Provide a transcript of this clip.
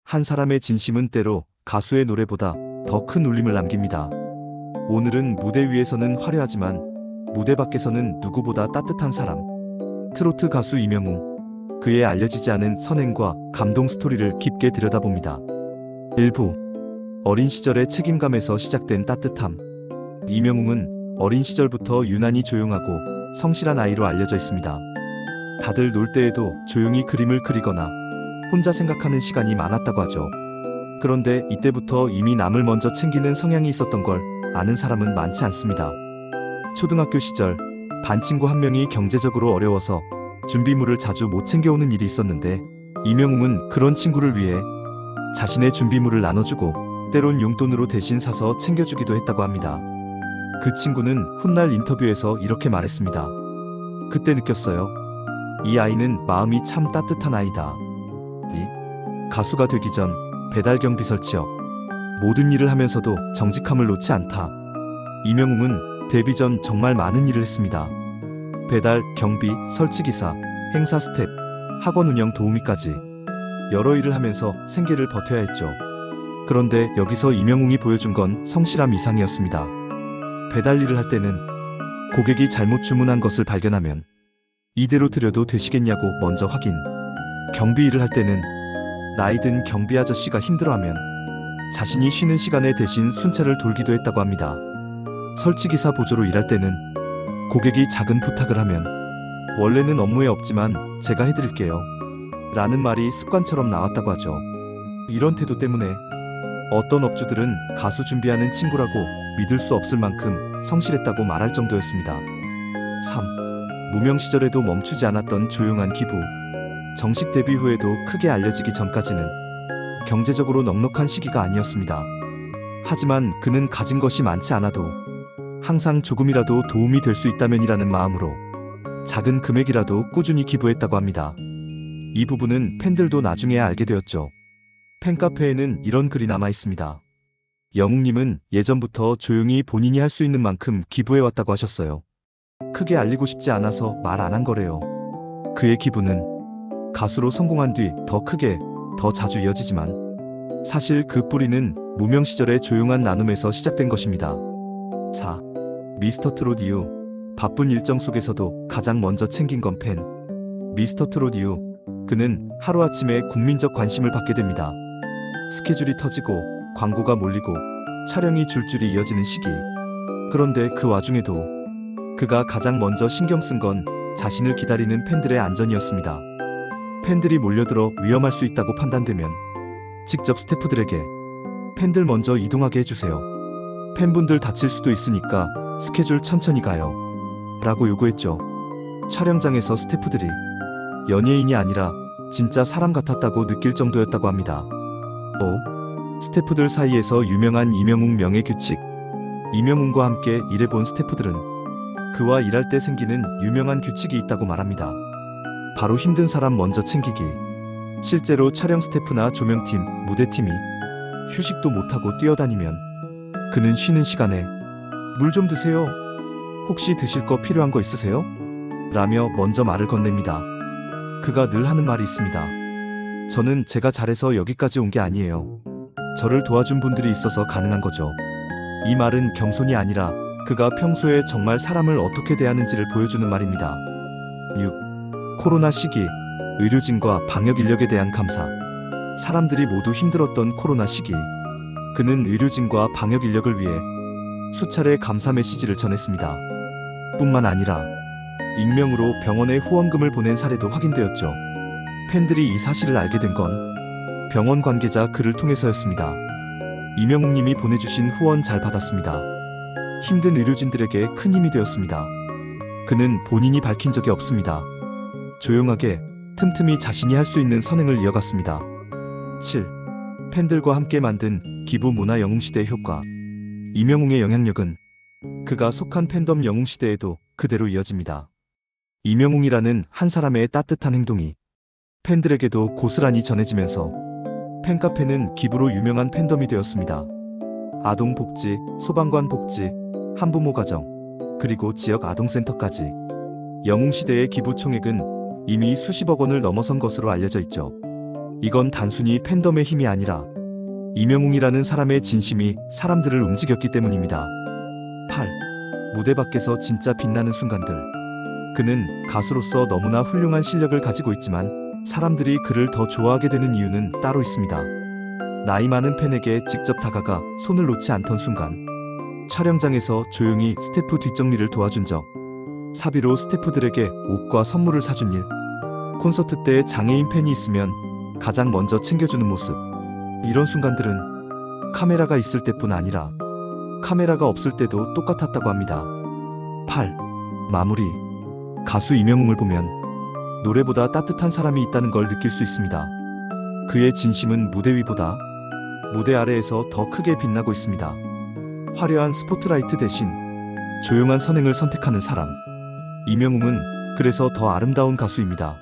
한 사람의 진심은 때로 가수의 노래보다 더 큰 울림을 남깁니다. 오늘은 무대 위에서는 화려하지만 무대 밖에서는 누구보다 따뜻한 사람. 트로트 가수 이명웅. 그의 알려지지 않은 선행과 감동 스토리를 깊게 들여다봅니다. 일부. 어린 시절의 책임감에서 시작된 따뜻함. 이명웅은 어린 시절부터 유난히 조용하고 성실한 아이로 알려져 있습니다. 다들 놀 때에도 조용히 그림을 그리거나 혼자 생각하는 시간이 많았다고 하죠. 그런데 이때부터 이미 남을 먼저 챙기는 성향이 있었던 걸 아는 사람은 많지 않습니다. 초등학교 시절 반 친구 한 명이 경제적으로 어려워서 준비물을 자주 못 챙겨오는 일이 있었는데 이명웅은 그런 친구를 위해 자신의 준비물을 나눠주고 때론 용돈으로 대신 사서 챙겨주기도 했다고 합니다. 그 친구는 훗날 인터뷰에서 이렇게 말했습니다. 그때 느꼈어요. 이 아이는 마음이 참 따뜻한 아이다. 가수가 되기 전 배달 경비설 취업. 모든 일을 하면서도 정직함을 놓지 않다. 이명웅은 데뷔 전 정말 많은 일을 했습니다. 배달, 경비, 설치기사, 행사 스텝, 학원 운영 도우미까지 여러 일을 하면서 생계를 버텨야 했죠. 그런데 여기서 이명웅이 보여준 건 성실함 이상이었습니다. 배달 일을 할 때는 고객이 잘못 주문한 것을 발견하면 이대로 드려도 되시겠냐고 먼저 확인. 경비 일을 할 때는 나이든 경비 아저씨가 힘들어하면 자신이 쉬는 시간에 대신 순찰을 돌기도 했다고 합니다. 설치기사 보조로 일할 때는 고객이 작은 부탁을 하면 원래는 업무에 없지만 제가 해드릴게요 라는 말이 습관처럼 나왔다고 하죠. 이런 태도 때문에 어떤 업주들은 가수 준비하는 친구라고 믿을 수 없을 만큼 성실했다고 말할 정도였습니다. 3. 무명 시절에도 멈추지 않았던 조용한 기부. 정식 데뷔 후에도 크게 알려지기 전까지는 경제적으로 넉넉한 시기가 아니었습니다. 하지만 그는 가진 것이 많지 않아도 항상 조금이라도 도움이 될 수 있다면이라는 마음으로 작은 금액이라도 꾸준히 기부했다고 합니다. 이 부분은 팬들도 나중에 알게 되었죠. 팬카페에는 이런 글이 남아 있습니다. 영웅님은 예전부터 조용히 본인이 할 수 있는 만큼 기부해왔다고 하셨어요. 크게 알리고 싶지 않아서 말 안 한 거래요. 그의 기부는 가수로 성공한 뒤 더 크게, 더 자주 이어지지만 사실 그 뿌리는 무명 시절의 조용한 나눔에서 시작된 것입니다. 4. 미스터 트롯 이후 바쁜 일정 속에서도 가장 먼저 챙긴 건 팬. 미스터 트롯 이후 그는 하루아침에 국민적 관심을 받게 됩니다. 스케줄이 터지고 광고가 몰리고 촬영이 줄줄이 이어지는 시기. 그런데 그 와중에도 그가 가장 먼저 신경 쓴 건 자신을 기다리는 팬들의 안전이었습니다. 팬들이 몰려들어 위험할 수 있다고 판단되면 직접 스태프들에게 팬들 먼저 이동하게 해주세요. 팬분들 다칠 수도 있으니까 스케줄 천천히 가요 라고 요구했죠. 촬영장에서 스태프들이 연예인이 아니라 진짜 사람 같았다고 느낄 정도였다고 합니다. 5. 스태프들 사이에서 유명한 이명웅 명예 규칙. 이명웅과 함께 일해본 스태프들은 그와 일할 때 생기는 유명한 규칙이 있다고 말합니다. 바로 힘든 사람 먼저 챙기기. 실제로 촬영 스태프나 조명팀, 무대팀이 휴식도 못하고 뛰어다니면 그는 쉬는 시간에 물 좀 드세요. 혹시 드실 거 필요한 거 있으세요? 라며 먼저 말을 건넵니다. 그가 늘 하는 말이 있습니다. 저는 제가 잘해서 여기까지 온 게 아니에요. 저를 도와준 분들이 있어서 가능한 거죠. 이 말은 겸손이 아니라 그가 평소에 정말 사람을 어떻게 대하는지를 보여주는 말입니다. 6. 코로나 시기, 의료진과 방역 인력에 대한 감사. 사람들이 모두 힘들었던 코로나 시기, 그는 의료진과 방역 인력을 위해 수차례 감사 메시지를 전했습니다. 뿐만 아니라 익명으로 병원에 후원금을 보낸 사례도 확인되었죠. 팬들이 이 사실을 알게 된 건 병원 관계자 그를 통해서였습니다. 이명웅님이 보내주신 후원 잘 받았습니다. 힘든 의료진들에게 큰 힘이 되었습니다. 그는 본인이 밝힌 적이 없습니다. 조용하게 틈틈이 자신이 할 수 있는 선행을 이어갔습니다. 7. 팬들과 함께 만든 기부 문화 영웅시대 효과. 이명웅의 영향력은 그가 속한 팬덤 영웅시대에도 그대로 이어집니다. 이명웅이라는 한 사람의 따뜻한 행동이 팬들에게도 고스란히 전해지면서 팬카페는 기부로 유명한 팬덤이 되었습니다. 아동복지, 소방관 복지, 한부모 가정, 그리고 지역 아동센터까지 영웅시대의 기부 총액은 이미 수십억 원을 넘어선 것으로 알려져 있죠. 이건 단순히 팬덤의 힘이 아니라 이명웅이라는 사람의 진심이 사람들을 움직였기 때문입니다. 8. 무대 밖에서 진짜 빛나는 순간들. 그는 가수로서 너무나 훌륭한 실력을 가지고 있지만 사람들이 그를 더 좋아하게 되는 이유는 따로 있습니다. 나이 많은 팬에게 직접 다가가 손을 놓지 않던 순간, 촬영장에서 조용히 스태프 뒷정리를 도와준 적, 사비로 스태프들에게 옷과 선물을 사준 일, 콘서트 때 장애인 팬이 있으면 가장 먼저 챙겨주는 모습. 이런 순간들은 카메라가 있을 때뿐 아니라 카메라가 없을 때도 똑같았다고 합니다. 8. 마무리. 가수 이명웅을 보면 노래보다 따뜻한 사람이 있다는 걸 느낄 수 있습니다. 그의 진심은 무대 위보다 무대 아래에서 더 크게 빛나고 있습니다. 화려한 스포트라이트 대신 조용한 선행을 선택하는 사람. 이명웅은 그래서 더 아름다운 가수입니다.